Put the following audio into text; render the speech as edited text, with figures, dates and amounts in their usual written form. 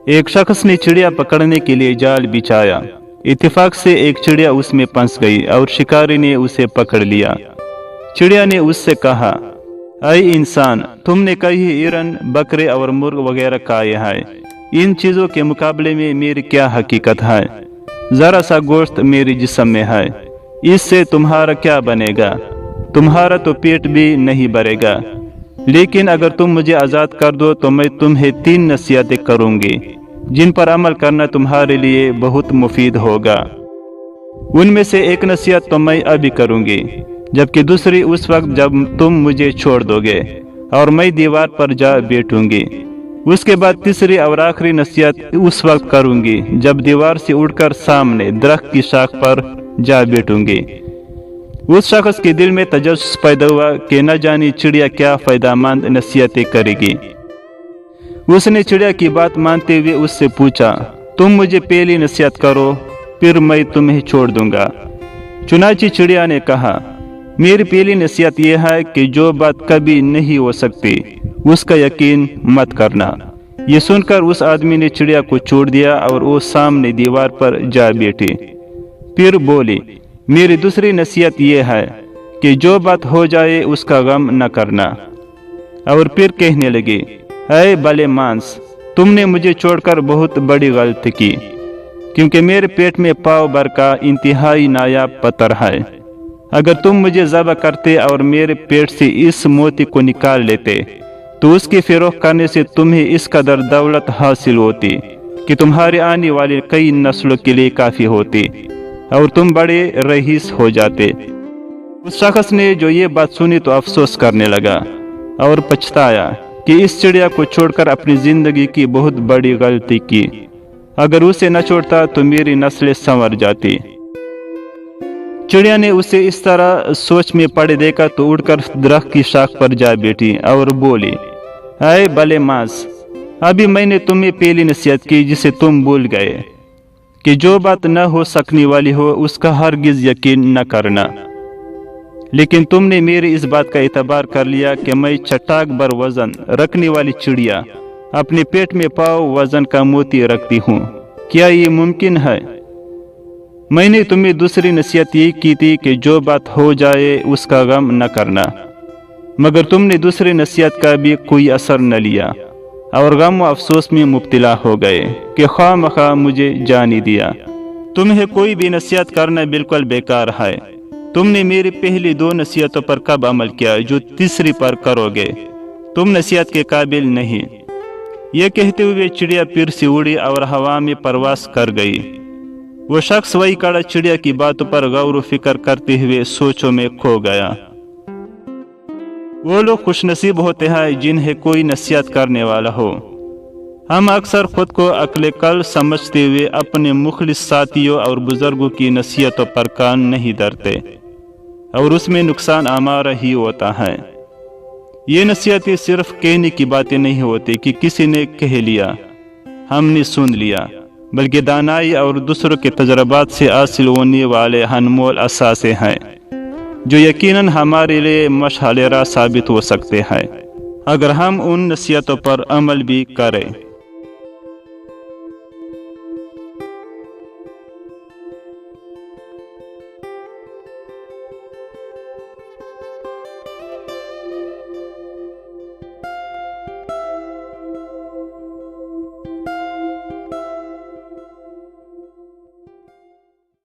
ایک شخص نے چڑیا پکڑنے کے لیے جال بچھایا۔ اتفاق سے ایک چڑیا اس میں پھنس گئی اور شکاری نے اسے پکڑ لیا۔ چڑیا نے اس سے کہا، اے انسان، تم نے کئی ہرن، بکرے اور مرغ وغیرہ کھائے ہیں، ان چیزوں کے مقابلے میں میری کیا حقیقت ہے؟ ذرا سا گوشت میرے جسم میں ہے، اس سے تمہارا کیا بنے گا؟ تمہارا تو پیٹ بھی نہیں بھرے گا۔ لیکن اگر تم مجھے آزاد کر دو تو میں تمہیں 3 نصیحتیں کروں گی جن پر عمل کرنا تمہارے لیے بہت مفید ہوگا۔ ان میں سے ایک نصیحت تو میں ابھی کروں گی، جبکہ دوسری اس وقت جب تم مجھے چھوڑ دو گے اور میں دیوار پر جا بیٹھوں گی۔ اس کے بعد تیسری اور آخری نصیحت اس وقت کروں گی جب دیوار سے اڑ کر سامنے درخت کی شاخ پر جا بیٹھوں گی۔ اس شخص کے دل میں تجسس پیدا ہوا کہ نہ جانے چڑیا کیا فائدہ مند نصیحتیں کرے گی۔ اس نے چڑیا کی بات مانتے ہوئے اس سے پوچھا، تم مجھے پہلی نصیحت کرو، پھر میں تمہیں چھوڑ دوں گا۔ چنانچہ چڑیا نے کہا، میری پہلی نصیحت یہ ہے کہ جو بات کبھی نہیں ہو سکتی اس کا یقین مت کرنا۔ یہ سن کر اس آدمی نے چڑیا کو چھوڑ دیا اور وہ سامنے دیوار پر جا بیٹھی۔ پھر بولی، میری دوسری نصیحت یہ ہے کہ جو بات ہو جائے اس کا غم نہ کرنا۔ اور پھر کہنے لگی، اے بھلے مانس، تم نے مجھے چھوڑ کر بہت بڑی غلطی کی، کیونکہ میرے پیٹ میں پاؤ بھر کا انتہائی نایاب پتھر ہے۔ اگر تم مجھے ذبح کرتے اور میرے پیٹ سے اس موتی کو نکال لیتے تو اس کی فروخت کرنے سے تمہیں اس قدر دولت حاصل ہوتی کہ تمہارے آنے والے کئی نسلوں کے لیے کافی ہوتی اور تم بڑے رئیس ہو جاتے۔ اس شخص نے جو یہ بات سنی تو افسوس کرنے لگا اور پچھتایا کہ اس چڑیا کو چھوڑ کر اپنی زندگی کی بہت بڑی غلطی کی۔ اگر اسے نہ چھوڑتا تو میری نسلیں سنور جاتی۔ چڑیا نے اسے اس طرح سوچ میں پڑے دیکھا تو اڑ کر درخت کی شاخ پر جا بیٹھی اور بولی، اے بھلے مانس، ابھی میں نے تمہیں پہلی نصیحت کی جسے تم بھول گئے کہ جو بات نہ ہو سکنے والی ہو اس کا ہرگز یقین نہ کرنا۔ لیکن تم نے میری اس بات کا اعتبار کر لیا کہ میں چٹاک بر وزن رکھنے والی چڑیا اپنے پیٹ میں پاؤ وزن کا موتی رکھتی ہوں۔ کیا یہ ممکن ہے؟ میں نے تمہیں دوسری نصیحت یہ کی تھی کہ جو بات ہو جائے اس کا غم نہ کرنا، مگر تم نے دوسری نصیحت کا بھی کوئی اثر نہ لیا اور غم و افسوس میں مبتلا ہو گئے کہ خواہ مخواہ مجھے جانے دیا۔ تمہیں کوئی بھی نصیحت کرنا بالکل بیکار ہے۔ تم نے میری پہلی 2 نصیحتوں پر کب عمل کیا جو تیسری پر کرو گے؟ تم نصیحت کے قابل نہیں۔ یہ کہتے ہوئے چڑیا پھر سے اڑی اور ہوا میں پرواز کر گئی۔ وہ شخص وہی کڑا چڑیا کی باتوں پر غور و فکر کرتے ہوئے سوچوں میں کھو گیا۔ وہ لوگ خوش نصیب ہوتے ہیں جنہیں کوئی نصیحت کرنے والا ہو۔ ہم اکثر خود کو عقل کل سمجھتے ہوئے اپنے مخلص ساتھیوں اور بزرگوں کی نصیحتوں پر کان نہیں دھرتے اور اس میں نقصان ہمارا ہی ہوتا ہے۔ یہ نصیحتیں صرف کہنے کی باتیں نہیں ہوتی کہ کسی نے کہہ لیا، ہم نے سن لیا، بلکہ دانائی اور دوسروں کے تجربات سے حاصل ہونے والے انمول اثاثے ہیں جو یقیناً ہمارے لیے مشعل راہ ثابت ہو سکتے ہیں اگر ہم ان نصیحتوں پر عمل بھی کریں۔